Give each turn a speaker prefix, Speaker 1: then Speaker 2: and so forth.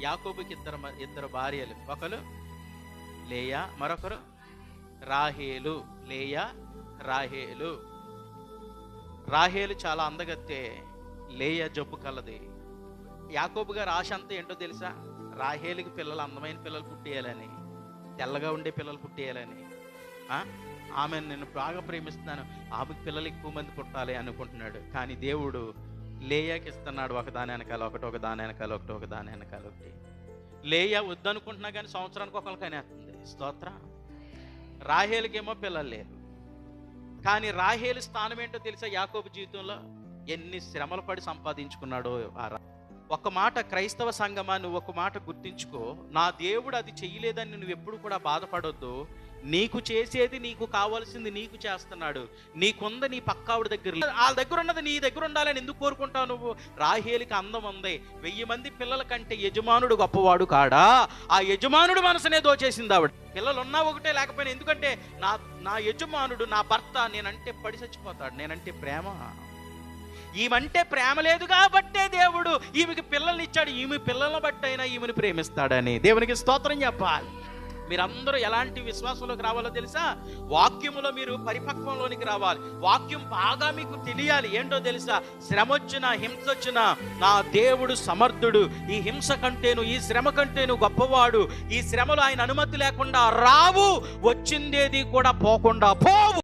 Speaker 1: యాకోబుకి ఇద్దరు భార్యలు, ఒకరు లేయా, మరొకరు రాహేలు. లేయా, రాహేలు. రాహేలు చాలా అందగత్తే, లేయా జబ్బు కలది. యాకోబు గారు ఆశ అంతా ఏంటో తెలుసా? రాహేలుకి పిల్లలు, అందమైన పిల్లలు పుట్టేయాలని, తెల్లగా ఉండే పిల్లలు పుట్టేయాలని. ఆమెను నేను బాగా ప్రేమిస్తున్నాను, ఆమెకు పిల్లలు ఎక్కువ మంది పుట్టాలి అనుకుంటున్నాడు. కానీ దేవుడు లేయాకి ఇస్తున్నాడు, ఒకదాని వెనకాల ఒకటి, ఒకదాని వెనకాల ఒకటి, ఒకదాని వెనకాల ఒకటి. లేయా వద్దనుకుంటున్నా కానీ సంవత్సరానికి ఒకరికి అనేస్తుంది. స్తోత్రం. రాహేలుకేమో పిల్లలు లేరు. కానీ రాహేలు స్థానం ఏంటో తెలుసా? యాకోబు జీవితంలో ఎన్ని శ్రమలు పడి సంపాదించుకున్నాడో. ఒక మాట క్రైస్తవ సంఘమా, నువ్వు ఒక మాట గుర్తించుకో. నా దేవుడు అది చెయ్యలేదని నువ్వు ఎప్పుడు కూడా బాధపడొద్దు. నీకు చేసేది, నీకు కావాల్సింది నీకు చేస్తున్నాడు. నీకుంద నీ పక్కావిడ దగ్గర, వాళ్ళ దగ్గర ఉన్నది నీ దగ్గర ఉండాలని ఎందుకు కోరుకుంటావు నువ్వు? రాహేలికి అందం ఉంది. 1000 మంది పిల్లల కంటే యజమానుడు గొప్పవాడు కాడా? ఆ యజమానుడు మనసునే దోచేసింది ఆవిడ. పిల్లలు ఉన్నా ఒకటే, లేకపోయినా. ఎందుకంటే నా యజమానుడు, నా భర్త నేనంటే పడి చచ్చిపోతాడు. నేనంటే ప్రేమ. ఈమెంటే ప్రేమ లేదు కాబట్టే దేవుడు ఈమెకి పిల్లల్ని ఇచ్చాడు. ఈమె పిల్లలను బట్టి అయినా ఈమెను ప్రేమిస్తాడని దేవునికి స్తోత్రం చెప్పాలి. మీరందరూ ఎలాంటి విశ్వాసంలోకి రావాలో తెలుసా? వాక్యములో మీరు పరిపక్వంలోనికి రావాలి. వాక్యం బాగా మీకు తెలియాలి. ఏంటో తెలుసా? శ్రమ వచ్చినా, హింస వచ్చినా నా దేవుడు సమర్థుడు. ఈ హింస కంటేను, ఈ శ్రమ కంటేను గొప్పవాడు. ఈ శ్రమలు ఆయన అనుమతి లేకుండా రావు, వచ్చిందేది కూడా పోకుండా పోవు.